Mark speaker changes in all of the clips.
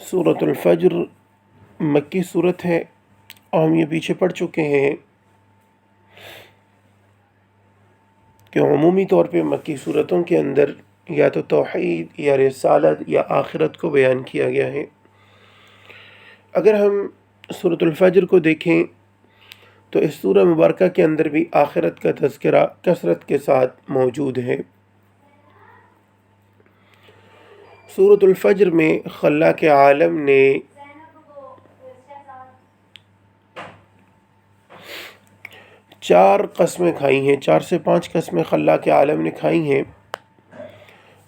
Speaker 1: سورۃ الفجر مکی صورت ہے اور ہم یہ پیچھے پڑھ چکے ہیں کہ عمومی طور پہ مکی صورتوں کے اندر یا تو توحید یا رسالت یا آخرت کو بیان کیا گیا ہے۔ اگر ہم سورۃ الفجر کو دیکھیں تو اس سورہ مبارکہ کے اندر بھی آخرت کا تذکرہ کثرت کے ساتھ موجود ہے۔ سورۃ الفجر میں خلاق عالم نے چار قسمیں کھائی ہیں، 4 سے 5 قسمیں خلاق عالم نے کھائی ہیں۔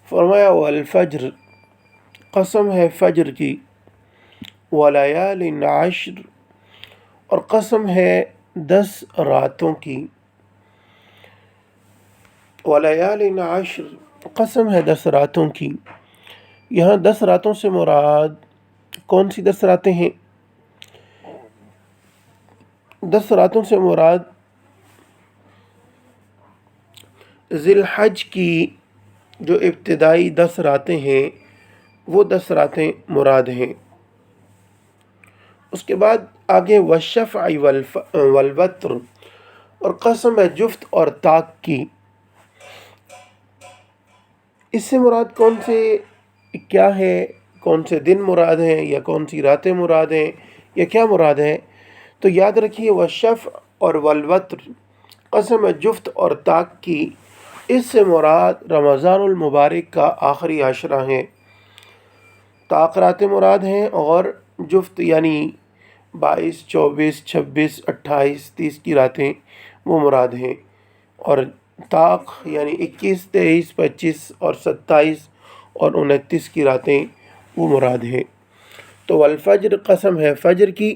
Speaker 1: فرمایا والفجر، قسم ہے فجر کی، ولیال عشر، اور قسم ہے 10 راتوں کی۔ ولیال عشر، قسم ہے 10 راتوں کی۔ یہاں 10 راتوں سے مراد کون سی 10 راتیں ہیں؟ 10 راتوں سے مراد ذی الحج کی جو ابتدائی 10 راتیں ہیں وہ 10 راتیں مراد ہیں۔ اس کے بعد آگے والشفع والوتر، اور قسم ہے جفت اور طاق کی۔ اس سے مراد کون سے کیا ہے؟ کون سے دن مراد ہیں یا کون سی راتیں مراد ہیں یا کیا مراد ہے؟ تو یاد رکھیے والشفع اور والوتر، قسم ہے جفت اور طاق کی، اس سے مراد رمضان المبارک کا آخری عشرہ ہے۔ طاق راتیں مراد ہیں اور جفت یعنی 22، 24، 26، 28، 30 کی راتیں وہ مراد ہیں، اور طاق یعنی 21، 23، 25 اور 27 اور 29 کی راتیں وہ مراد ہیں۔ تو والفجر، قسم ہے فجر کی،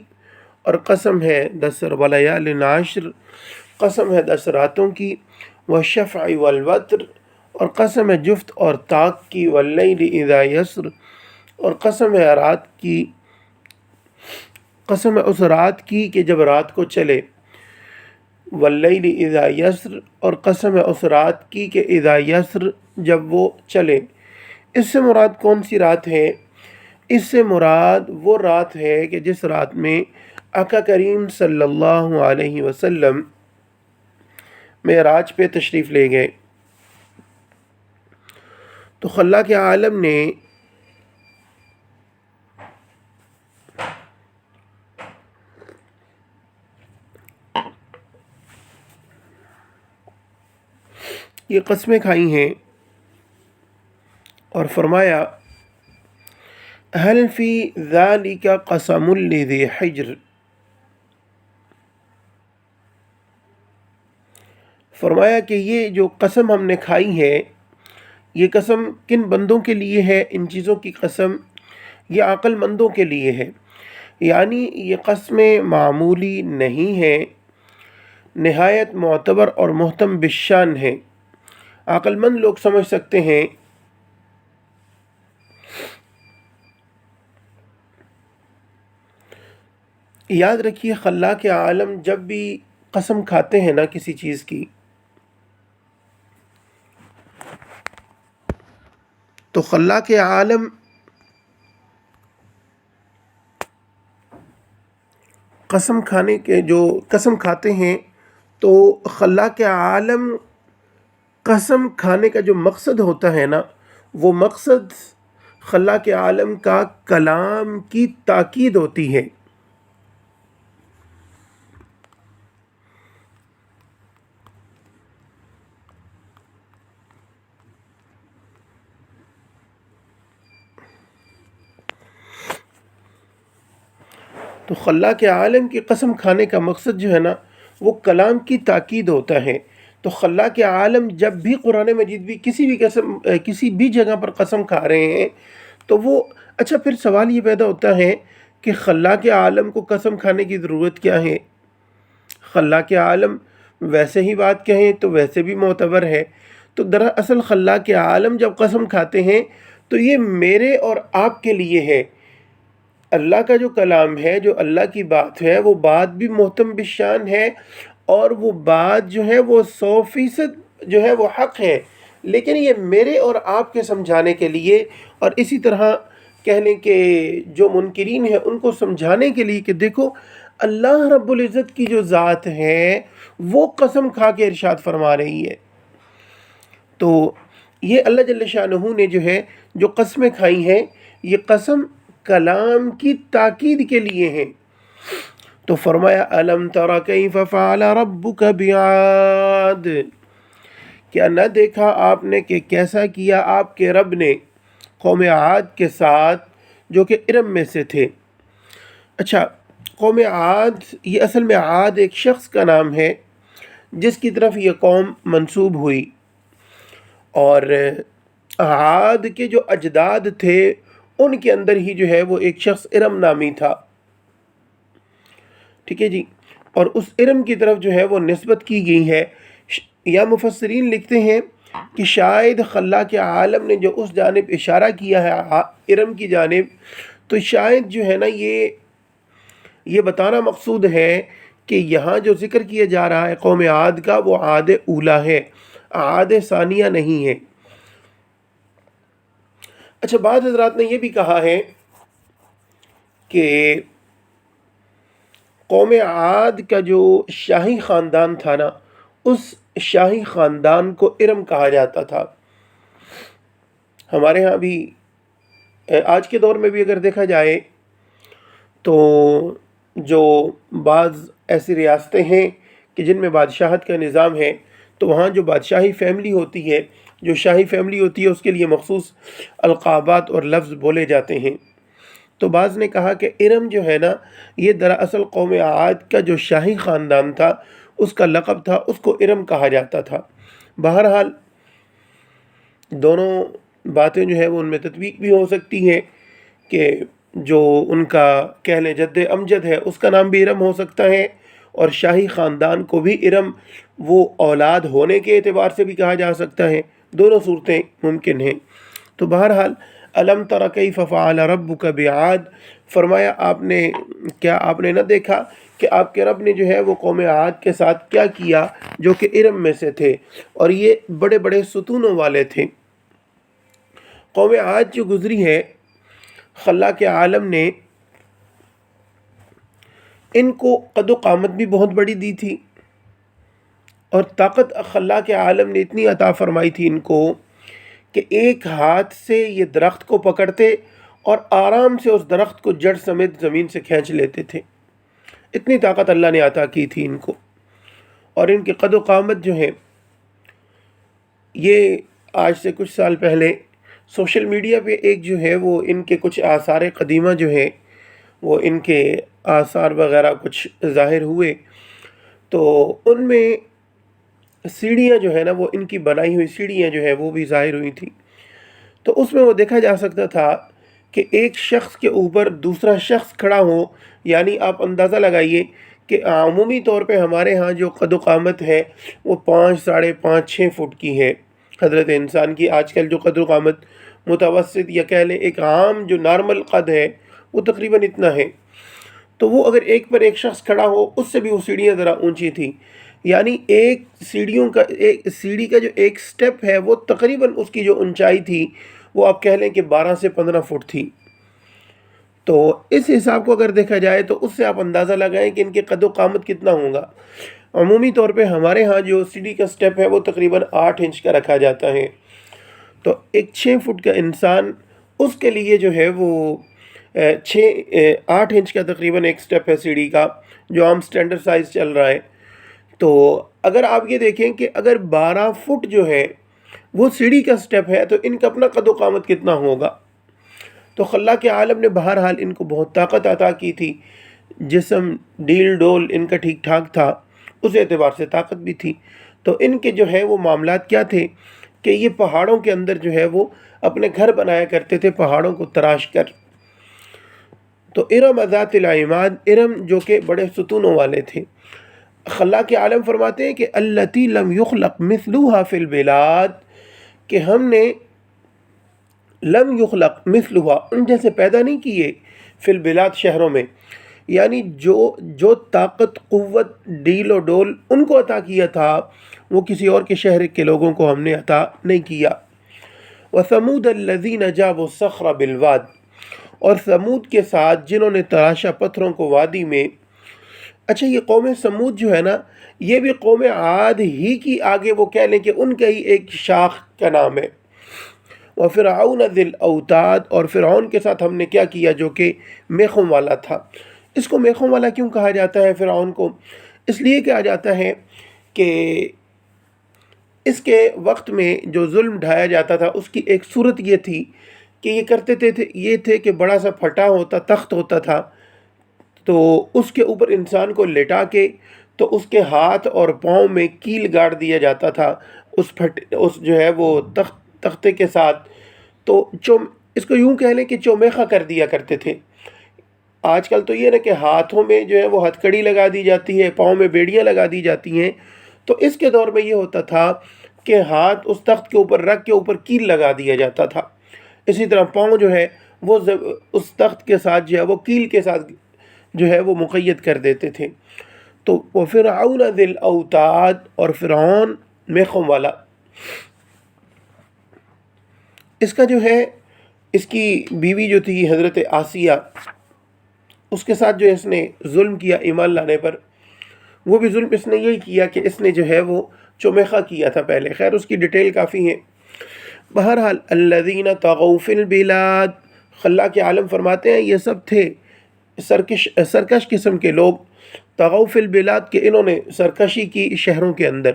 Speaker 1: اور قسم ہے 10 ولیال عشر، قسم ہے 10 راتوں کی، والشفع والوتر، اور قسم ہے جفت اور طاق کی، واللیل اذا یسر، اور قسم ہے رات کی، قسم ہے اس رات کی کہ جب رات کو چلے، واللیل اذا یسر، اور قسم ہے اس رات کی کہ اذا یسر، جب وہ چلے۔ اس سے مراد کون سی رات ہے؟ اس سے مراد وہ رات ہے کہ جس رات میں آقا کریم صلی اللہ علیہ وسلم معراج پہ تشریف لے گئے۔ تو خلاق عالم نے یہ قسمیں کھائی ہیں اور فرمایا هل فی ذالک قسم لذی حجر، فرمایا کہ یہ جو قسم ہم نے کھائی ہے، یہ قسم کن بندوں کے لیے ہے؟ ان چیزوں کی قسم یہ عقل مندوں کے لیے ہے، یعنی یہ قسمیں معمولی نہیں ہیں، نہایت معتبر اور محتم بالشان ہیں، عقل مند لوگ سمجھ سکتے ہیں۔ یاد رکھیے خلاق عالم جب بھی قسم کھاتے ہیں نا کسی چیز کی، تو خلاق عالم قسم کھانے کے جو قسم کھاتے ہیں تو خلاق عالم قسم کھانے کا جو مقصد ہوتا ہے نا، وہ مقصد خلاق عالم کا کلام کی تاکید ہوتی ہے۔ تو خلاق عالم کی قسم کھانے کا مقصد جو ہے نا وہ کلام کی تاکید ہوتا ہے۔ تو خلاق عالم جب بھی قرآن مجید بھی کسی بھی جگہ پر قسم کھا رہے ہیں تو وہ اچھا، پھر سوال یہ پیدا ہوتا ہے کہ خلاق عالم کو قسم کھانے کی ضرورت کیا ہے؟ خلاق عالم ویسے ہی بات کہیں تو ویسے بھی معتبر ہے۔ تو دراصل خلاق عالم جب قسم کھاتے ہیں تو یہ میرے اور آپ کے لیے ہے۔ اللہ کا جو کلام ہے، جو اللہ کی بات ہے، وہ بات بھی محتم بالشان ہے، اور وہ بات جو ہے وہ 100% جو ہے وہ حق ہے، لیکن یہ میرے اور آپ کے سمجھانے کے لیے، اور اسی طرح کہہ لیں کہ جو منکرین ہیں ان کو سمجھانے کے لیے کہ دیکھو اللہ رب العزت کی جو ذات ہے وہ قسم کھا کے ارشاد فرما رہی ہے. تو یہ اللہ جل شانہ نے جو ہے جو قسمیں کھائی ہیں یہ قسم کلام کی تاکید کے لیے ہیں. تو فرمایا الم تر کیف فعل ربک بعاد، کیا نہ دیکھا آپ نے کہ کیسا کیا آپ کے رب نے قوم عاد کے ساتھ جو کہ ارم میں سے تھے. اچھا، قوم عاد یہ اصل میں عاد ایک شخص کا نام ہے جس کی طرف یہ قوم منسوب ہوئی، اور عاد کے جو اجداد تھے ان کے اندر ہی جو ہے وہ ایک شخص ارم نامی تھا. ٹھیک ہے جی، اور اس ارم کی طرف جو ہے وہ نسبت کی گئی ہے. یا مفسرین لکھتے ہیں کہ شاید خلاق عالم نے جو اس جانب اشارہ کیا ہے ارم کی جانب، تو شاید جو ہے نا یہ بتانا مقصود ہے کہ یہاں جو ذکر کیا جا رہا ہے قوم عاد کا وہ عاد اولا ہے، عاد ثانیہ نہیں ہے. اچھا، بعض حضرات نے یہ بھی کہا ہے کہ قوم عاد کا جو شاہی خاندان تھا نا اس شاہی خاندان کو ارم کہا جاتا تھا. ہمارے ہاں بھی آج کے دور میں بھی اگر دیکھا جائے تو جو بعض ایسی ریاستیں ہیں کہ جن میں بادشاہت کا نظام ہے تو وہاں جو بادشاہی فیملی ہوتی ہے، جو شاہی فیملی ہوتی ہے، اس کے لیے مخصوص القابات اور لفظ بولے جاتے ہیں. تو بعض نے کہا کہ ارم جو ہے نا یہ دراصل قوم عاد کا جو شاہی خاندان تھا اس کا لقب تھا، اس کو ارم کہا جاتا تھا. بہرحال دونوں باتیں جو ہے وہ ان میں تطبیق بھی ہو سکتی ہے کہ جو ان کا کہہ لیں جد امجد ہے اس کا نام بھی ارم ہو سکتا ہے، اور شاہی خاندان کو بھی ارم وہ اولاد ہونے کے اعتبار سے بھی کہا جا سکتا ہے. دونوں صورتیں ممکن ہیں. تو بہرحال الم تر کیف فعل ربک بعاد، فرمایا کیا آپ نے نہ دیکھا کہ آپ کے رب نے جو ہے وہ قوم عاد کے ساتھ کیا کیا جو کہ ارم میں سے تھے، اور یہ بڑے بڑے ستونوں والے تھے. قوم عاد جو گزری ہے خلاق عالم نے ان کو قد و قامت بھی بہت بڑی دی تھی، اور طاقت خلاق عالم نے اتنی عطا فرمائی تھی ان کو کہ ایک ہاتھ سے یہ درخت کو پکڑتے اور آرام سے اس درخت کو جڑ سمیت زمین سے کھینچ لیتے تھے. اتنی طاقت اللہ نے عطا کی تھی ان کو. اور ان کے قد و قامت جو ہے یہ آج سے کچھ سال پہلے سوشل میڈیا پہ ایک جو ہے وہ ان کے کچھ آثار قدیمہ جو ہے وہ ان کے آثار وغیرہ کچھ ظاہر ہوئے، تو ان میں سیڑھیاں جو ہے نا وہ ان کی بنائی ہوئی سیڑھیاں جو ہے وہ بھی ظاہر ہوئی تھی. تو اس میں وہ دیکھا جا سکتا تھا کہ ایک شخص کے اوپر دوسرا شخص کھڑا ہو. یعنی آپ اندازہ لگائیے کہ عمومی طور پہ ہمارے ہاں جو قد و قامت ہے وہ 5 ساڑھے 5 6 فٹ کی ہے حضرت انسان کی. آج کل جو قد و قامت متوسط یا کہہ لیں ایک عام جو نارمل قد ہے وہ تقریباً اتنا ہے. تو وہ اگر ایک پر ایک شخص کھڑا ہو اس سے بھی وہ سیڑھیاں ذرا اونچی تھی. یعنی ایک سیڑھی کا جو ایک سٹیپ ہے وہ تقریباً اس کی جو اونچائی تھی وہ آپ کہہ لیں کہ 12 سے 15 فٹ تھی. تو اس حساب کو اگر دیکھا جائے تو اس سے آپ اندازہ لگائیں کہ ان کے قد و قامت کتنا ہوگا. عمومی طور پہ ہمارے ہاں جو سیڑھی کا سٹیپ ہے وہ تقریباً 8 انچ کا رکھا جاتا ہے. تو ایک 6 فٹ کا انسان اس کے لیے جو ہے وہ 8 انچ کا تقریباً ایک سٹیپ ہے سیڑھی کا جو عام سٹینڈرڈ سائز چل رہا ہے. تو اگر آپ یہ دیکھیں کہ اگر 12 فٹ جو ہے وہ سیڑھی کا سٹیپ ہے تو ان کا اپنا قد و قامت کتنا ہوگا. تو خلاق عالم نے بہرحال ان کو بہت طاقت عطا کی تھی، جسم ڈیل ڈول ان کا ٹھیک ٹھاک تھا، اس اعتبار سے طاقت بھی تھی. تو ان کے جو ہے وہ معاملات کیا تھے کہ یہ پہاڑوں کے اندر جو ہے وہ اپنے گھر بنایا کرتے تھے پہاڑوں کو تراش کر. تو ارم ذات العماد، ارم جو کہ بڑے ستونوں والے تھے. خلاق عالم فرماتے ہیں کہ التی لم یخلق مثلها فی البلاد، کہ ہم نے لم یخلق مثلها ان جیسے پیدا نہیں کیے فی البلاد شہروں میں. یعنی جو طاقت قوت ڈیل و ڈول ان کو عطا کیا تھا وہ کسی اور کے شہر کے لوگوں کو ہم نے عطا نہیں کیا. وثمود الذین جابوا الصخر بالواد، اور سمود کے ساتھ جنہوں نے تراشا پتھروں کو وادی میں. اچھا یہ قوم سمود جو ہے نا یہ بھی قوم عاد ہی کی آگے وہ کہہ لیں کہ ان کا ہی ایک شاخ کا نام ہے. وفرعون ذی الاوتاد، اور فرعون کے ساتھ ہم نے کیا کیا جو کہ میخوں والا تھا. اس کو میخوں والا کیوں کہا جاتا ہے فرعون کو؟ اس لیے کہا جاتا ہے کہ اس کے وقت میں جو ظلم ڈھایا جاتا تھا اس کی ایک صورت یہ تھی کہ یہ کرتے تھے یہ تھے کہ بڑا سا پھٹا ہوتا تخت ہوتا تھا، تو اس کے اوپر انسان کو لٹا کے تو اس کے ہاتھ اور پاؤں میں کیل گاڑ دیا جاتا تھا اس جو ہے وہ تختے کے ساتھ. تو اس کو یوں کہہ لیں کہ چومیخا کر دیا کرتے تھے. آج کل تو یہ نا کہ ہاتھوں میں جو ہے وہ ہتھ کڑی لگا دی جاتی ہے، پاؤں میں بیڑیاں لگا دی جاتی ہیں. تو اس کے دور میں یہ ہوتا تھا کہ ہاتھ اس تخت کے اوپر رکھ کے اوپر کیل لگا دیا جاتا تھا. اسی طرح پاؤں جو ہے وہ اس تخت کے ساتھ جو ہے وہ کیل کے ساتھ جو ہے وہ مقید کر دیتے تھے. تو وہ فرعون ذی الاوتاد، اور فرعون میخوں والا. اس کا جو ہے اس کی بیوی جو تھی حضرت آسیہ، اس کے ساتھ جو اس نے ظلم کیا ایمان لانے پر، وہ بھی ظلم اس نے یہی کیا کہ اس نے جو ہے وہ چومیخا کیا تھا پہلے. خیر اس کی ڈیٹیل کافی ہے. بہرحال الذین طغوا فی البلاد، اللہ کے عالم فرماتے ہیں یہ سب تھے سرکش قسم کے لوگ. طغوا فی البلاد کہ انہوں نے سرکشی کی شہروں کے اندر،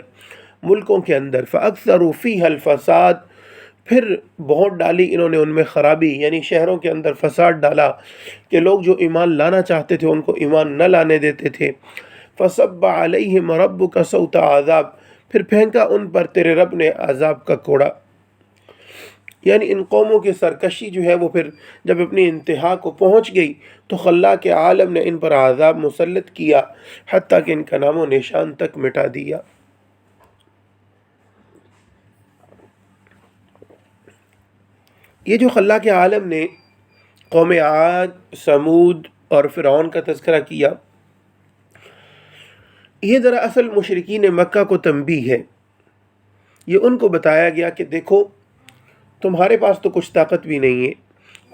Speaker 1: ملکوں کے اندر. فاکثروا فیہا الفساد، پھر بہت ڈالی انہوں نے ان میں خرابی، یعنی شہروں کے اندر فساد ڈالا کہ لوگ جو ایمان لانا چاہتے تھے ان کو ایمان نہ لانے دیتے تھے. فصب علیہم ربک صوت عذاب، پھر پھینکا ان پر تیرے رب نے عذاب کا کوڑا. یعنی ان قوموں کی سرکشی جو ہے وہ پھر جب اپنی انتہا کو پہنچ گئی تو اللہ کے عالم نے ان پر عذاب مسلط کیا حتیٰ کہ ان کا نام و نشان تک مٹا دیا. یہ جو اللہ کے عالم نے قوم عاد، سمود اور فرعون کا تذکرہ کیا، یہ دراصل مشرکین مکہ کو تنبیہ ہے. یہ ان کو بتایا گیا کہ دیکھو تمہارے پاس تو کچھ طاقت بھی نہیں ہے،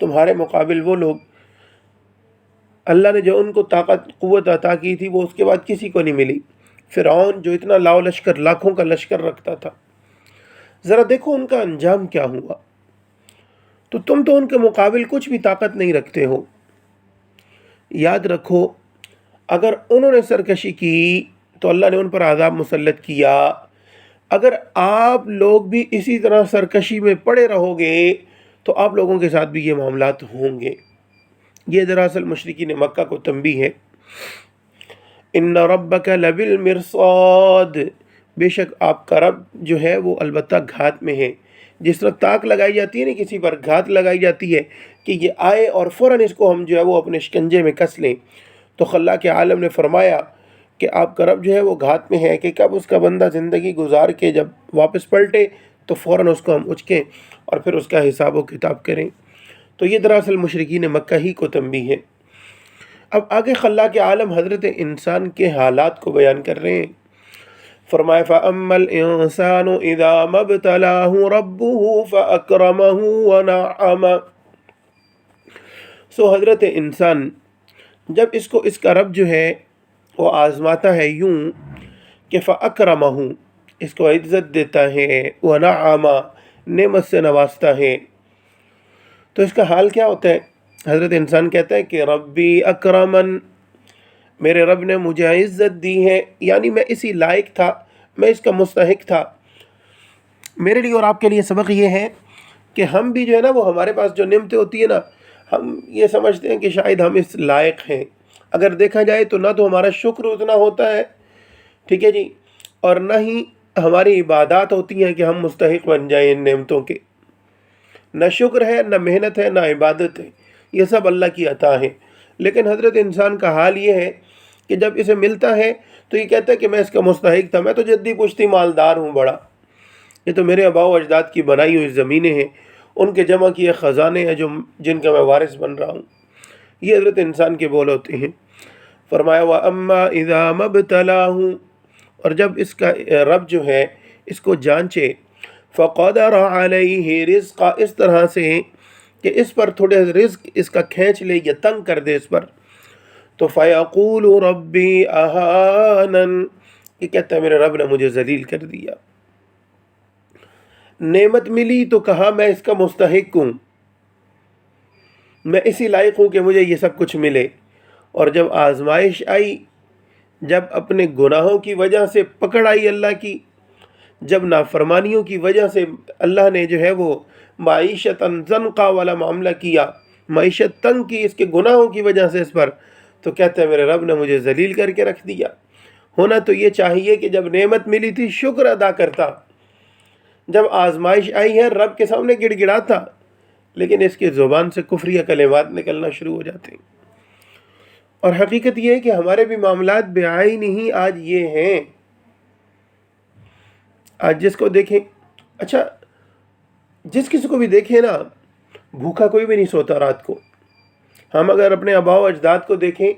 Speaker 1: تمہارے مقابل وہ لوگ اللہ نے جو ان کو طاقت قوت عطا کی تھی وہ اس کے بعد کسی کو نہیں ملی. فرعون جو اتنا لاؤ لشکر، لاکھوں کا لشکر رکھتا تھا، ذرا دیکھو ان کا انجام کیا ہوا. تو تم تو ان کے مقابل کچھ بھی طاقت نہیں رکھتے ہو. یاد رکھو اگر انہوں نے سرکشی کی تو اللہ نے ان پر عذاب مسلط کیا. اگر آپ لوگ بھی اسی طرح سرکشی میں پڑے رہو گے تو آپ لوگوں کے ساتھ بھی یہ معاملات ہوں گے. یہ دراصل مشرکین مکہ کو تنبیہ ہے. ان ربک لبالمرصاد، بے شک آپ کا رب جو ہے وہ البتہ گھات میں ہے. جس طرح تاک لگائی جاتی ہے نا کسی پر، گھات لگائی جاتی ہے کہ یہ آئے اور فوراً اس کو ہم جو ہے وہ اپنے شکنجے میں کس لیں. تو اللہ کے عالم نے فرمایا کہ آپ کا رب جو ہے وہ گھات میں ہے کہ کب اس کا بندہ زندگی گزار کے جب واپس پلٹے تو فوراً اس کو ہم اچکیں اور پھر اس کا حساب و کتاب کریں. تو یہ دراصل مشرکین مکہ ہی کو تنبیہ ہے. اب آگے اللہ کے عالم حضرت انسان کے حالات کو بیان کر رہے ہیں. فرمایا فَأَمَّا الْإِنسَانُ إِذَا مَا ابْتَلَاهُ رَبُّهُ فَأَكْرَمَهُ وَنَعَّمَهُ. سو حضرت انسان جب اس کو اس کا رب جو ہے وہ آزماتا ہے یوں کہ فَأَكْرَمَهُ، اس کو عزت دیتا ہے، وَنَعَّمَهُ، نعمت سے نوازتا ہے. تو اس کا حال کیا ہوتا ہے؟ حضرت انسان کہتا ہے کہ ربی اکرمن، میرے رب نے مجھے عزت دی ہے، یعنی میں اسی لائق تھا، میں اس کا مستحق تھا. میرے لیے اور آپ کے لیے سبق یہ ہے کہ ہم بھی جو ہے نا وہ ہمارے پاس جو نعمتیں ہوتی ہیں نا ہم یہ سمجھتے ہیں کہ شاید ہم اس لائق ہیں. اگر دیکھا جائے تو نہ تو ہمارا شکر اتنا ہوتا ہے، ٹھیک ہے جی، اور نہ ہی ہماری عبادات ہوتی ہیں کہ ہم مستحق بن جائیں ان نعمتوں کے. نہ شکر ہے، نہ محنت ہے، نہ عبادت ہے، یہ سب اللہ کی عطا ہے. لیکن حضرت انسان کا حال یہ ہے کہ جب اسے ملتا ہے تو یہ کہتا ہے کہ میں اس کا مستحق تھا، میں تو جدی پشتی مالدار ہوں بڑا، یہ تو میرے آباء و اجداد کی بنائی ہوئی زمینیں ہیں، ان کے جمع کیے خزانے ہیں جن کا میں وارث بن رہا ہوں. یہ حضرت انسان کے بول ہوتے ہیں. فرمایا وَأَمَّا إِذَا مَا ابْتَلَاهُ، اور جب اس کا رب جو ہے اس کو جانچے، فَقَدَرَ عَلَيْهِ رِزْقًا، اس طرح سے کہ اس پر تھوڑے رزق اس کا کھینچ لے یا تنگ کر دے اس پر، تو فَيَقُولُ رَبِّي أَهَانَنِ، یہ کہتا ہے میرے رب نے مجھے ذلیل کر دیا. نعمت ملی تو کہا میں اس کا مستحق ہوں، میں اسی لائق ہوں کہ مجھے یہ سب کچھ ملے. اور جب آزمائش آئی، جب اپنے گناہوں کی وجہ سے پکڑ آئی اللہ کی، جب نافرمانیوں کی وجہ سے اللہ نے جو ہے وہ معیشت ضنقا والا معاملہ کیا، معیشت تنگ کی اس کے گناہوں کی وجہ سے اس پر، تو کہتا ہے میرے رب نے مجھے ذلیل کر کے رکھ دیا. ہونا تو یہ چاہیے کہ جب نعمت ملی تھی شکر ادا کرتا، جب آزمائش آئی ہے رب کے سامنے گڑ گڑاتا، لیکن اس کے زبان سے کفریہ کلمات نکلنا شروع ہو جاتے ہیں. اور حقیقت یہ ہے کہ ہمارے بھی معاملات بعین ہی آج یہ ہیں. آج جس کو دیکھیں، اچھا جس کسی کو بھی دیکھیں نا، بھوکا کوئی بھی نہیں سوتا رات کو. ہم اگر اپنے آباء و اجداد کو دیکھیں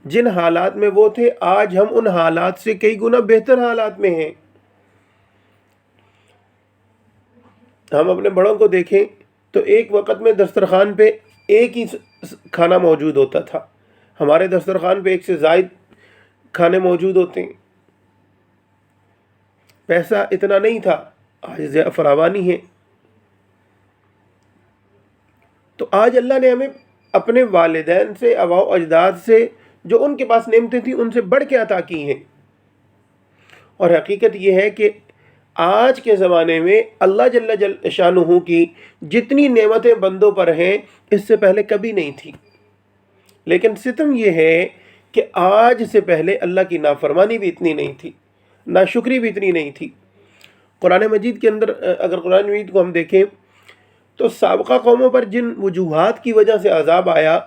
Speaker 1: جن حالات میں وہ تھے، آج ہم ان حالات سے کئی گنا بہتر حالات میں ہیں. ہم اپنے بڑوں کو دیکھیں تو ایک وقت میں دسترخوان پہ ایک ہی کھانا موجود ہوتا تھا، ہمارے دسترخوان پہ ایک سے زائد کھانے موجود ہوتے ہیں. پیسہ اتنا نہیں تھا، آج فراوانی ہے. تو آج اللہ نے ہمیں اپنے والدین سے، آباء و اجداد سے، جو ان کے پاس نعمتیں تھیں ان سے بڑھ کے عطا کی ہیں. اور حقیقت یہ ہے کہ آج کے زمانے میں اللہ جل شانہ کی جتنی نعمتیں بندوں پر ہیں اس سے پہلے کبھی نہیں تھی. لیکن ستم یہ ہے کہ آج سے پہلے اللہ کی نافرمانی بھی اتنی نہیں تھی، ناشکری بھی اتنی نہیں تھی. قرآن مجید کے اندر اگر قرآن مجید کو ہم دیکھیں تو سابقہ قوموں پر جن وجوہات کی وجہ سے عذاب آیا،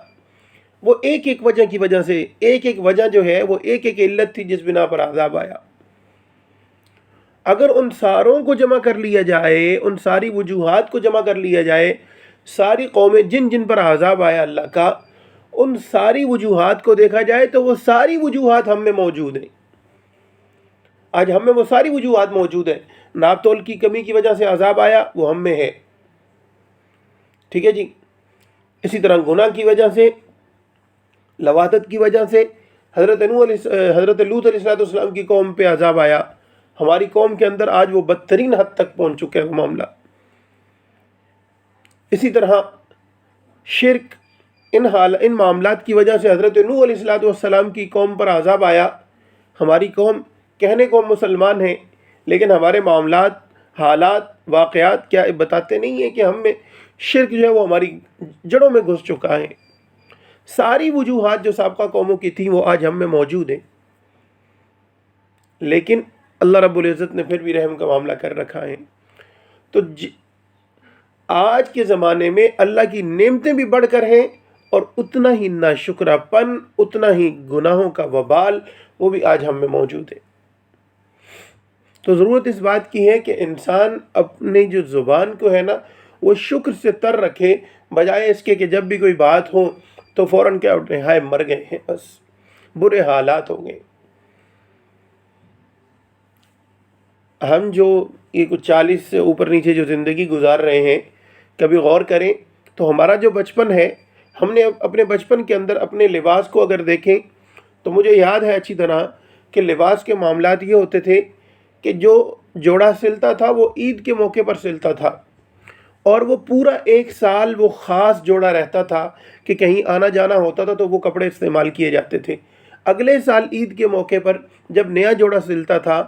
Speaker 1: وہ ایک ایک وجہ کی وجہ سے، ایک ایک وجہ جو ہے وہ ایک ایک علت تھی جس بنا پر عذاب آیا. اگر ان ساروں کو جمع کر لیا جائے، ان ساری وجوہات کو جمع کر لیا جائے، ساری قومیں جن جن پر عذاب آیا اللہ کا، ان ساری وجوہات کو دیکھا جائے تو وہ ساری وجوہات ہم میں موجود ہیں. آج ہم میں وہ ساری وجوہات موجود ہیں. ناپ تول کی کمی کی وجہ سے عذاب آیا، وہ ہم میں ہے. ٹھیک ہے جی. اسی طرح گناہ کی وجہ سے، لواطت کی وجہ سے حضرت لوط علیہ السلام کی قوم پہ عذاب آیا. ہماری قوم کے اندر آج وہ بدترین حد تک پہنچ چکا ہے وہ معاملہ. اسی طرح شرک، ان معاملات کی وجہ سے حضرت نوح علیہ السلام کی قوم پر عذاب آیا. ہماری قوم کہنے کو مسلمان ہیں لیکن ہمارے معاملات، حالات، واقعات کیا بتاتے نہیں ہیں کہ ہم میں شرک جو ہے وہ ہماری جڑوں میں گھس چکا ہے. ساری وجوہات جو سابقہ قوموں کی تھیں وہ آج ہم میں موجود ہیں، لیکن اللہ رب العزت نے پھر بھی رحم کا معاملہ کر رکھا ہے. تو آج کے زمانے میں اللہ کی نعمتیں بھی بڑھ کر ہیں، اور اتنا ہی ناشکرا پن، اتنا ہی گناہوں کا وبال وہ بھی آج ہم میں موجود ہے. تو ضرورت اس بات کی ہے کہ انسان اپنے جو زبان کو ہے نا وہ شکر سے تر رکھے، بجائے اس کے کہ جب بھی کوئی بات ہو تو فوراً کیا اٹھے، ہائے مر گئے ہیں، بس برے حالات ہو گئے. ہم جو یہ کچھ 40 سے اوپر نیچے جو زندگی گزار رہے ہیں، کبھی غور کریں تو ہمارا جو بچپن ہے، ہم نے اپنے بچپن کے اندر اپنے لباس کو اگر دیکھیں تو مجھے یاد ہے اچھی طرح کہ لباس کے معاملات یہ ہوتے تھے کہ جو جوڑا سلتا تھا وہ عید کے موقع پر سلتا تھا، اور وہ پورا ایک سال وہ خاص جوڑا رہتا تھا کہ کہیں آنا جانا ہوتا تھا تو وہ کپڑے استعمال کیے جاتے تھے. اگلے سال عید کے موقع پر جب نیا جوڑا سلتا تھا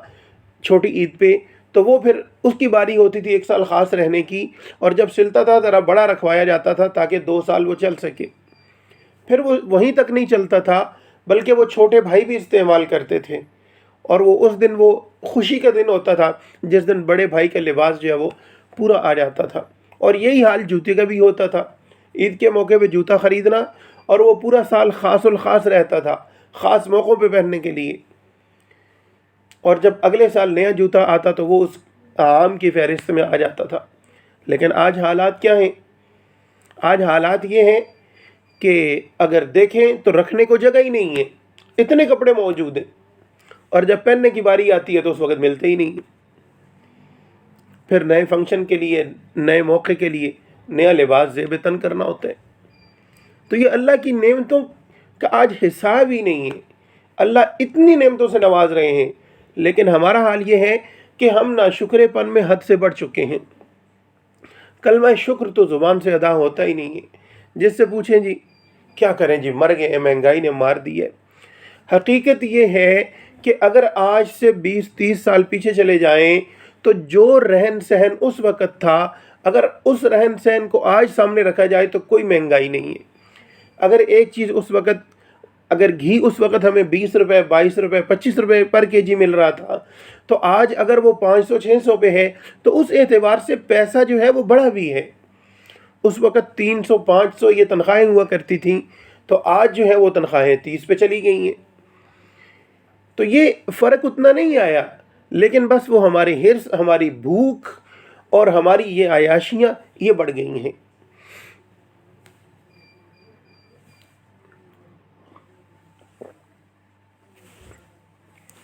Speaker 1: چھوٹی عید پہ، تو وہ پھر اس کی باری ہوتی تھی ایک سال خاص رہنے کی، اور جب سلتا تھا ذرا بڑا رکھوایا جاتا تھا تاکہ 2 سال وہ چل سکے. پھر وہ وہیں تک نہیں چلتا تھا بلکہ وہ چھوٹے بھائی بھی استعمال کرتے تھے، اور وہ اس دن وہ خوشی کا دن ہوتا تھا جس دن بڑے بھائی کا لباس جو ہے وہ پورا آ جاتا تھا. اور یہی حال جوتے کا بھی ہوتا تھا، عید کے موقع پہ جوتا خریدنا، اور وہ پورا سال خاص الخاص رہتا تھا خاص موقعوں پہ پہننے کے لیے. اور جب اگلے سال نیا جوتا آتا تو وہ اس عام کی فہرست میں آ جاتا تھا. لیکن آج حالات کیا ہیں؟ آج حالات یہ ہیں کہ اگر دیکھیں تو رکھنے کو جگہ ہی نہیں ہے، اتنے کپڑے موجود ہیں، اور جب پہننے کی باری آتی ہے تو اس وقت ملتے ہی نہیں. پھر نئے فنکشن کے لیے، نئے موقع کے لیے نیا لباس زیب تن کرنا ہوتا ہے. تو یہ اللہ کی نعمتوں کا آج حساب ہی نہیں ہے. اللہ اتنی نعمتوں سے نواز رہے ہیں، لیکن ہمارا حال یہ ہے کہ ہم ناشکرے پن میں حد سے بڑھ چکے ہیں. کلمہ شکر تو زبان سے ادا ہوتا ہی نہیں ہے. جس سے پوچھیں جی کیا کریں جی، مر گئے، مہنگائی نے مار دی ہے. حقیقت یہ ہے کہ اگر آج سے 20-30 سال پیچھے چلے جائیں تو جو رہن سہن اس وقت تھا، اگر اس رہن سہن کو آج سامنے رکھا جائے تو کوئی مہنگائی نہیں ہے. اگر ایک چیز اس وقت، اگر گھی اس وقت ہمیں 20 روپے 22 روپے 25 روپے پر کے جی مل رہا تھا، تو آج اگر وہ 500-600 پہ ہے تو اس اعتبار سے پیسہ جو ہے وہ بڑھا بھی ہے. اس وقت 300-500 یہ تنخواہیں ہوا کرتی تھیں، تو آج جو ہے وہ تنخواہیں 30 پہ چلی گئی ہیں. تو یہ فرق اتنا نہیں آیا، لیکن بس وہ ہماری حرص، ہماری بھوک اور ہماری یہ عیاشیاں یہ بڑھ گئی ہیں.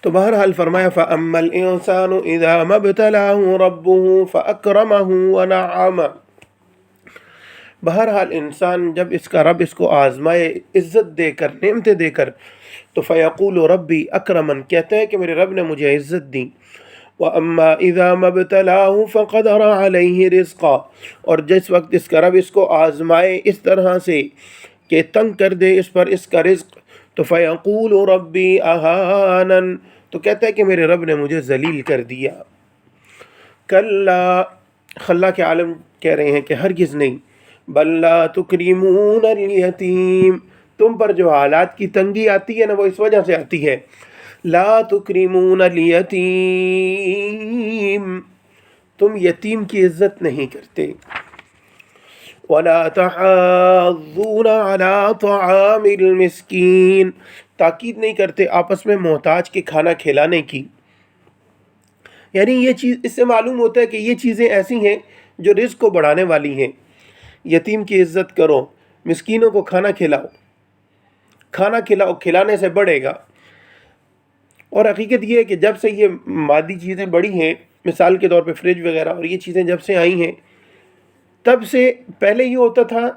Speaker 1: تو بہرحال فرمایا فَأَمَّا الْإِنسَانُ إِذَا مَا ابْتَلَاهُ رَبُّهُ فَأَكْرَمَهُ وَنَعَّمَهُ. بہرحال انسان جب اس کا رب اس کو آزمائے، عزت دے کر، نعمتیں دے کر، تو فَيَقُولُ رَبِّي أَكْرَمَنِ، کہتے ہیں کہ میرے رب نے مجھے عزت دی. وَأَمَّا إِذَا مَا ابْتَلَاهُ فَقَدَرَ عَلَيْهِ رِزْقًا، اور جس وقت اس کا رب اس کو آزمائے اس طرح سے کہ تنگ کر دے اس پر اس کا رزق، تو فَيَقُولُ رَبِّي أَهَانَنِ، تو کہتا ہے کہ میرے رب نے مجھے ذلیل کر دیا. کلا، خلا کے عالم کہہ رہے ہیں کہ ہرگز نہیں. بل لا تکرمون الیتیم، تم پر جو حالات کی تنگی آتی ہے نا، وہ اس وجہ سے آتی ہے. لا تکرمون الیتیم، تم یتیم کی عزت نہیں کرتے. ولا تحاضون علی طعام المسکین، تاکید نہیں کرتے آپس میں محتاج کے کھانا کھلانے کی. یعنی یہ چیز، اس سے معلوم ہوتا ہے کہ یہ چیزیں ایسی ہیں جو رزق کو بڑھانے والی ہیں. یتیم کی عزت کرو، مسکینوں کو کھانا کھلاؤ، کھانا کھلاؤ، کھلانے سے بڑھے گا. اور حقیقت یہ ہے کہ جب سے یہ مادی چیزیں بڑھی ہیں، مثال کے طور پہ فریج وغیرہ اور یہ چیزیں جب سے آئی ہیں، تب سے پہلے یہ ہوتا تھا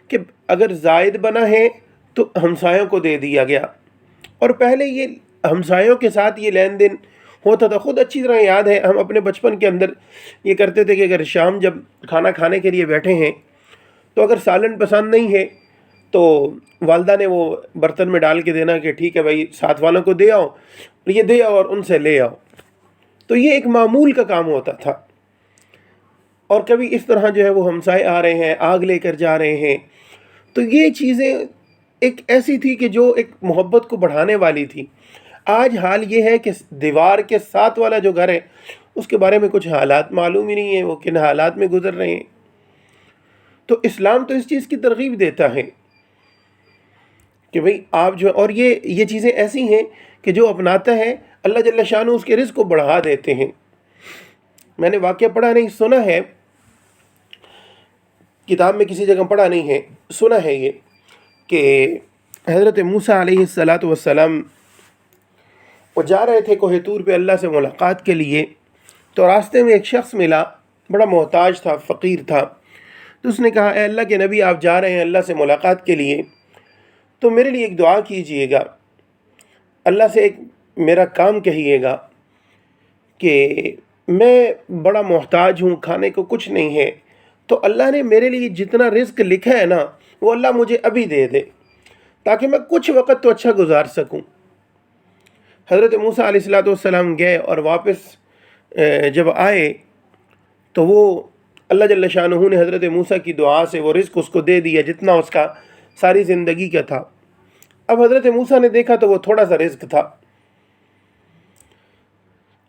Speaker 1: کہ اگر زائد بنا ہے تو ہمسایوں کو دے دیا گیا، اور پہلے یہ ہمسایوں کے ساتھ یہ لین دین ہوتا تھا. خود اچھی طرح یاد ہے، ہم اپنے بچپن کے اندر یہ کرتے تھے کہ اگر شام جب کھانا کھانے کے لیے بیٹھے ہیں تو اگر سالن پسند نہیں ہے تو والدہ نے وہ برتن میں ڈال کے دینا کہ ٹھیک ہے بھائی، ساتھ والوں کو دے آؤ، یہ دے آؤ اور ان سے لے آؤ. تو یہ ایک معمول کا کام ہوتا تھا. اور کبھی اس طرح جو ہے وہ ہمسائے آ رہے ہیں، آگ لے کر جا رہے ہیں، تو یہ چیزیں ایک ایسی تھی کہ جو ایک محبت کو بڑھانے والی تھی. آج حال یہ ہے کہ دیوار کے ساتھ والا جو گھر ہے اس کے بارے میں کچھ حالات معلوم ہی نہیں ہے، وہ کن حالات میں گزر رہے ہیں. تو اسلام تو اس چیز کی ترغیب دیتا ہے کہ بھئی آپ جو، اور یہ چیزیں ایسی ہیں کہ جو اپناتا ہے اللہ جل شانہ اس کے رزق کو بڑھا دیتے ہیں. میں نے واقعہ پڑھا نہیں، سنا ہے، کتاب میں کسی جگہ پڑھا نہیں ہے، سنا ہے یہ کہ حضرت موسیٰ علیہ السلام وہ جا رہے تھے کوہ طور پہ اللہ سے ملاقات کے لیے. تو راستے میں ایک شخص ملا، بڑا محتاج تھا، فقیر تھا. تو اس نے کہا اے اللہ کے نبی، آپ جا رہے ہیں اللہ سے ملاقات کے لیے، تو میرے لیے ایک دعا کیجئے گا، اللہ سے ایک میرا کام کہیے گا کہ میں بڑا محتاج ہوں، کھانے کو کچھ نہیں ہے، تو اللہ نے میرے لیے جتنا رزق لکھا ہے نا وہ اللہ مجھے ابھی دے دے تاکہ میں کچھ وقت تو اچھا گزار سکوں. حضرت موسیٰ علیہ السلام گئے اور واپس جب آئے تو وہ اللہ جل شانہ نے حضرت موسیٰ کی دعا سے وہ رزق اس کو دے دیا جتنا اس کا ساری زندگی کا تھا. اب حضرت موسیٰ نے دیکھا تو وہ تھوڑا سا رزق تھا.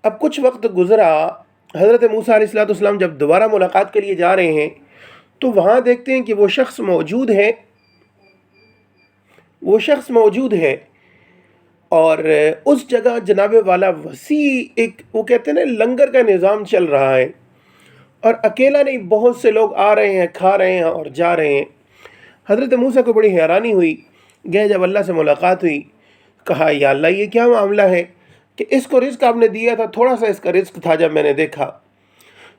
Speaker 1: اب کچھ وقت گزرا، حضرت موسیٰ علیہ السلام جب دوبارہ ملاقات کے لیے جا رہے ہیں تو وہاں دیکھتے ہیں کہ وہ شخص موجود ہے اور اس جگہ جناب والا وسیع ایک، وہ کہتے ہیں نا، لنگر کا نظام چل رہا ہے، اور اکیلا نہیں، بہت سے لوگ آ رہے ہیں، کھا رہے ہیں اور جا رہے ہیں. حضرت موسیٰ کو بڑی حیرانی ہوئی. گئے جب اللہ سے ملاقات ہوئی، کہا یا اللہ یہ کیا معاملہ ہے کہ اس کو رزق آپ نے دیا تھا، تھوڑا سا اس کا رزق تھا جب میں نے دیکھا.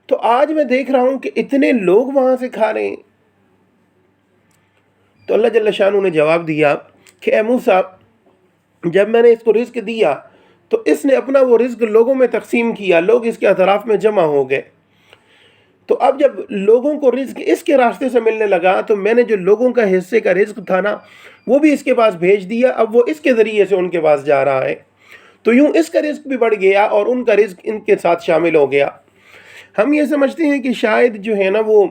Speaker 1: تو آج میں دیکھ رہا ہوں کہ اتنے لوگ وہاں سے کھا رہے ہیں۔ تو اللہ جل شانہ نے جواب دیا کہ اے موسیٰ، جب میں نے اس کو رزق دیا تو اس نے اپنا وہ رزق لوگوں میں تقسیم کیا، لوگ اس کے اطراف میں جمع ہو گئے۔ تو اب جب لوگوں کو رزق اس کے راستے سے ملنے لگا تو میں نے جو لوگوں کا حصے کا رزق تھا نا وہ بھی اس کے پاس بھیج دیا، اب وہ اس کے ذریعے سے ان کے پاس جا رہا ہے۔ تو یوں اس کا رزق بھی بڑھ گیا اور ان کا رزق ان کے ساتھ شامل ہو گیا۔ ہم یہ سمجھتے ہیں کہ شاید جو ہے نا وہ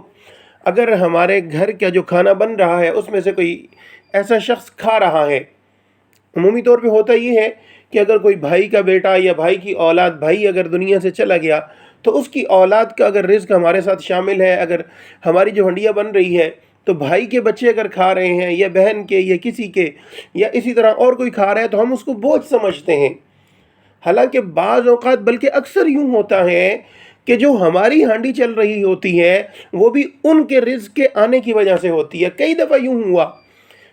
Speaker 1: اگر ہمارے گھر کا جو کھانا بن رہا ہے اس میں سے کوئی ایسا شخص کھا رہا ہے، عمومی طور پہ ہوتا یہ ہے کہ اگر کوئی بھائی کا بیٹا یا بھائی کی اولاد، بھائی اگر دنیا سے چلا گیا تو اس کی اولاد کا اگر رزق ہمارے ساتھ شامل ہے، اگر ہماری جو ہنڈیاں بن رہی ہے تو بھائی کے بچے اگر کھا رہے ہیں یا بہن کے یا کسی کے یا اسی طرح اور کوئی کھا رہا ہے تو ہم اس کو بوجھ سمجھتے ہیں۔ حالانکہ بعض اوقات بلکہ اکثر یوں ہوتا ہے کہ جو ہماری ہانڈی چل رہی ہوتی ہے وہ بھی ان کے رزق کے آنے کی وجہ سے ہوتی ہے۔ کئی دفعہ یوں ہوا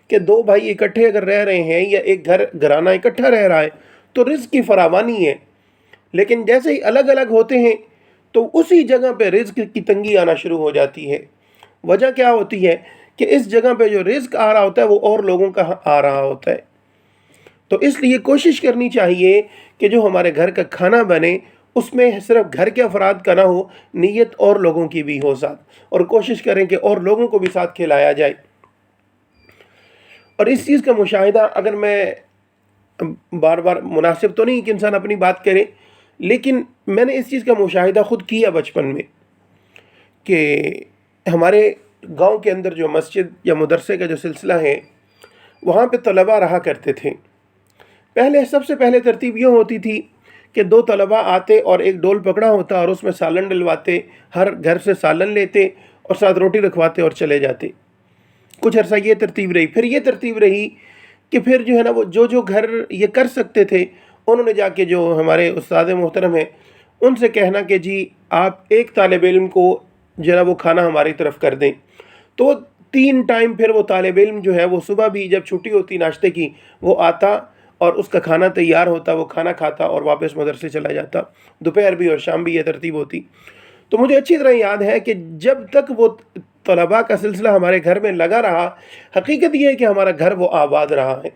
Speaker 1: کہ دو بھائی اکٹھے اگر رہ رہے ہیں یا ایک گھرانہ اکٹھا رہ رہا ہے تو رزق کی فراوانی ہے، لیکن جیسے ہی الگ الگ ہوتے ہیں تو اسی جگہ پہ رزق کی تنگی آنا شروع ہو جاتی ہے۔ وجہ کیا ہوتی ہے کہ اس جگہ پہ جو رزق آ رہا ہوتا ہے وہ اور لوگوں کا آ رہا ہوتا ہے۔ تو اس لیے کوشش کرنی چاہیے کہ جو ہمارے گھر کا کھانا بنے اس میں صرف گھر کے افراد کا نہ ہو، نیت اور لوگوں کی بھی ہو ساتھ، اور کوشش کریں کہ اور لوگوں کو بھی ساتھ کھلایا جائے۔ اور اس چیز کا مشاہدہ، اگر میں بار بار مناسب تو نہیں کہ انسان اپنی بات کرے، لیکن میں نے اس چیز کا مشاہدہ خود کیا بچپن میں کہ ہمارے گاؤں کے اندر جو مسجد یا مدرسے کا جو سلسلہ ہے وہاں پہ طلباء رہا کرتے تھے۔ سب سے پہلے ترتیب یہ ہوتی تھی کہ دو طلباء آتے اور ایک ڈول پکڑا ہوتا اور اس میں سالن ڈلواتے، ہر گھر سے سالن لیتے اور ساتھ روٹی رکھواتے اور چلے جاتے۔ کچھ عرصہ یہ ترتیب رہی، پھر یہ ترتیب رہی کہ پھر جو ہے نا وہ جو گھر یہ کر سکتے تھے انہوں نے جا کے جو ہمارے استاد محترم ہیں ان سے کہنا کہ جی آپ ایک طالب علم کو جو ہے نا وہ کھانا ہماری طرف کر دیں۔ تو 3 ٹائم پھر وہ طالب علم جو ہے وہ صبح بھی جب چھٹی ہوتی ناشتے کی وہ آتا اور اس کا کھانا تیار ہوتا، وہ کھانا کھاتا اور واپس مدرسے چلا جاتا، دوپہر بھی اور شام بھی یہ ترتیب ہوتی۔ تو مجھے اچھی طرح یاد ہے کہ جب تک وہ طلباء کا سلسلہ ہمارے گھر میں لگا رہا، حقیقت یہ ہے کہ ہمارا گھر وہ آباد رہا ہے،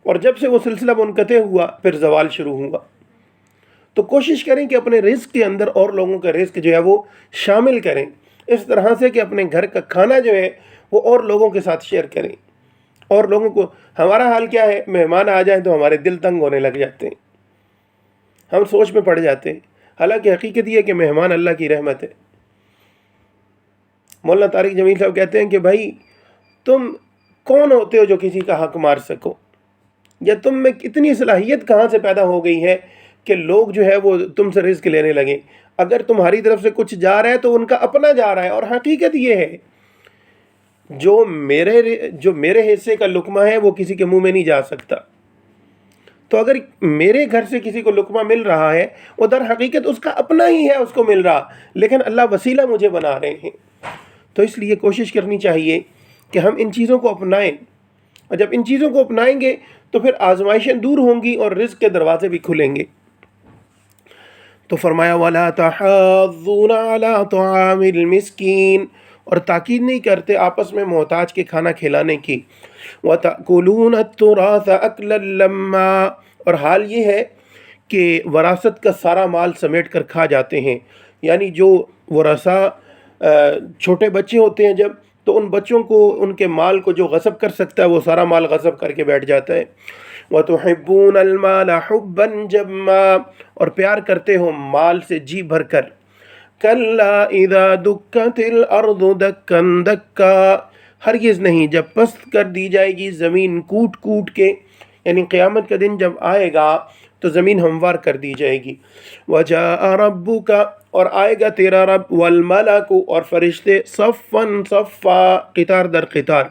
Speaker 1: اور جب سے وہ سلسلہ منقطع ہوا پھر زوال شروع ہوا۔ تو کوشش کریں کہ اپنے رزق کے اندر اور لوگوں کا رزق جو ہے وہ شامل کریں، اس طرح سے کہ اپنے گھر کا کھانا جو ہے وہ اور لوگوں کے ساتھ شیئر کریں۔ اور لوگوں کو، ہمارا حال کیا ہے، مہمان آ جائیں تو ہمارے دل تنگ ہونے لگ جاتے ہیں، ہم سوچ میں پڑ جاتے ہیں، حالانکہ حقیقت یہ ہے کہ مہمان اللہ کی رحمت ہے۔ مولانا طارق جمیل صاحب کہتے ہیں کہ بھائی تم کون ہوتے ہو جو کسی کا حق مار سکو، یا تم میں اتنی صلاحیت کہاں سے پیدا ہو گئی ہے کہ لوگ جو ہے وہ تم سے رزق لینے لگیں۔ اگر تمہاری طرف سے کچھ جا رہا ہے تو ان کا اپنا جا رہا ہے، اور حقیقت یہ ہے جو میرے حصے کا لقمہ ہے وہ کسی کے منہ میں نہیں جا سکتا۔ تو اگر میرے گھر سے کسی کو لقمہ مل رہا ہے وہ در حقیقت اس کا اپنا ہی ہے، اس کو مل رہا، لیکن اللہ وسیلہ مجھے بنا رہے ہیں۔ تو اس لیے کوشش کرنی چاہیے کہ ہم ان چیزوں کو اپنائیں، اور جب ان چیزوں کو اپنائیں گے تو پھر آزمائشیں دور ہوں گی اور رزق کے دروازے بھی کھلیں گے۔ تو فرمایا وَلَا تَحَاضُّونَ عَلَىٰ طَعَامِ الْمِسْكِينِ، اور تاکید نہیں کرتے آپس میں محتاج کے کھانا کھلانے کی۔ وَتَأْكُلُونَ التُّرَاثَ أَكْلًا لَمًّا، اور حال یہ ہے کہ وراثت کا سارا مال سمیٹ کر کھا جاتے ہیں، یعنی جو ورثہ چھوٹے بچے ہوتے ہیں جب، تو ان بچوں کو ان کے مال کو جو غصب کر سکتا ہے وہ سارا مال غصب کر کے بیٹھ جاتا ہے۔ وَتُحِبُّونَ الْمَالَ حُبًّا جَمًّا، اور پیار کرتے ہو مال سے جی بھر کر۔ كَلَّا إِذَا دُكَّتِ الْأَرْضُ دَكًّا دَكًّا، ہرگز نہیں جب پست کر دی جائے گی زمین کوٹ کوٹ کے، یعنی قیامت کا دن جب آئے گا تو زمین ہموار کر دی جائے گی۔ وَجَاءَ رَبُّكَ، اور آئے گا تیرا رب، وَالْمَلَكُ، اور فرشتے، صَفًّا صَفًّا، قطار در قطار۔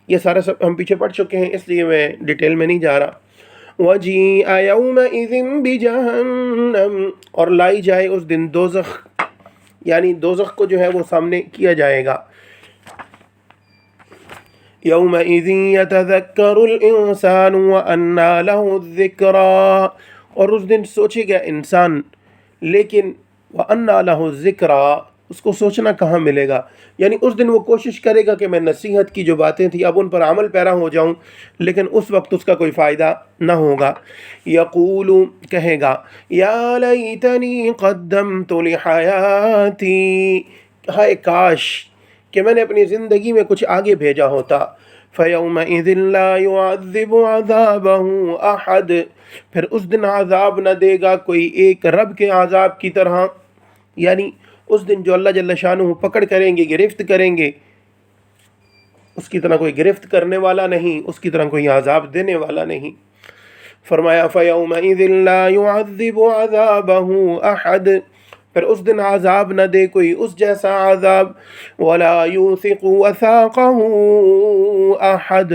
Speaker 1: یہ سارا سب ہم پیچھے پڑھ چکے ہیں اس لیے میں ڈیٹیل میں نہیں جا رہا۔ وَجِيءَ يَوْمَئِذٍ بِجَهَنَّمَ، اور لائی جائے اس دن دوزخ، یعنی دوزخ کو جو ہے وہ سامنے کیا جائے گا۔ يَوْمَئِذٍ يَتَذَكَّرُ الْإِنسَانُ وَأَنَّىٰ لَهُ الذِّكْرَىٰ، اور اس دن سوچے گا انسان، لیکن وَأَنَّى لَهُ الذِّكْرَى، اس کو سوچنا کہاں ملے گا، یعنی اس دن وہ کوشش کرے گا کہ میں نصیحت کی جو باتیں تھیں اب ان پر عمل پیرا ہو جاؤں، لیکن اس وقت اس کا کوئی فائدہ نہ ہوگا۔ یقول، کہے گا، یا لیتنی قدمت لحیاتی، ہائے کاش کہ میں نے اپنی زندگی میں کچھ آگے بھیجا ہوتا۔ فَيَوْمَئِذٍ لَا يُعَذِّبُ عَذَابَهُ أَحَدٌ، پھر اس دن عذاب نہ دے گا کوئی ایک رب کے عذاب کی طرح، یعنی اس دن جو اللہ جل شانہ پکڑ کریں گے، گرفت کریں گے، اس کی طرح کوئی گرفت کرنے والا نہیں، اس کی طرح کوئی عذاب دینے والا نہیں۔ فرمایا فَيَوْمَئِذٍ لَا يُعَذِّبُ عَذَابَهُ أَحَدٌ، پھر اس دن عذاب نہ دے کوئی اس جیسا عذاب، وَلَا يُوثِقُ وَثَاقَهُ أَحَدٌ،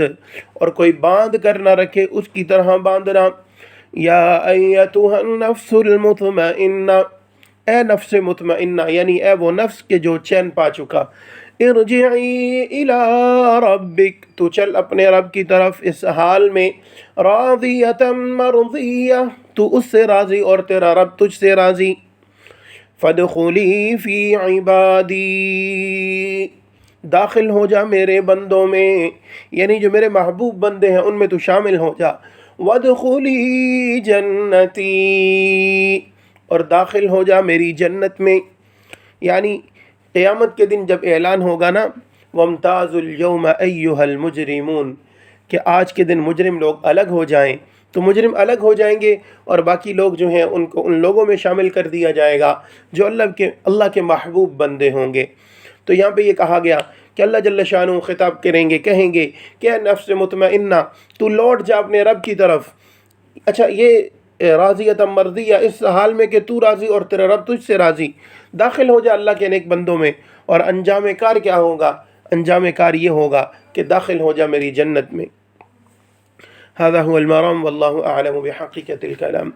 Speaker 1: اور کوئی باندھ کر نہ رکھے اس کی طرح باندھنا۔ یا ایتھا النفس المطمئنہ، اے نفس مطمئنہ، یعنی اے وہ نفس کے جو چین پا چکا، ارجعی الی ربک، تو چل اپنے رب کی طرف اس حال میں، راضیۃ مرضیہ، تو اس سے راضی اور تیرا رب تجھ سے راضی، فادخلی فی عبادی، داخل ہو جا میرے بندوں میں، یعنی جو میرے محبوب بندے ہیں ان میں تو شامل ہو جا، وادخلی جنتی، اور داخل ہو جا میری جنت میں، یعنی قیامت کے دن جب اعلان ہوگا نا، وَامْتَازُوا الْيَوْمَ أَيُّهَا الْمُجْرِمُونَ، کہ آج کے دن مجرم لوگ الگ ہو جائیں، تو مجرم الگ ہو جائیں گے اور باقی لوگ جو ہیں ان کو ان لوگوں میں شامل کر دیا جائے گا جو اللہ کے محبوب بندے ہوں گے۔ تو یہاں پہ یہ کہا گیا کہ اللہ جل شانہ خطاب کریں گے، کہیں گے کہ اے نفس مطمئنہ، تو لوٹ جا اپنے رب کی طرف۔ اچھا، یہ راضیۃ مرضیہ اس حال میں کہ تو راضی اور تیرا رب تجھ سے راضی، داخل ہو جا اللہ کے نیک بندوں میں، اور انجام کار کیا ہوگا؟ انجام کار یہ ہوگا کہ داخل ہو جا میری جنت میں۔ هذا هو المرام والله أعلم بحقيقة الكلام۔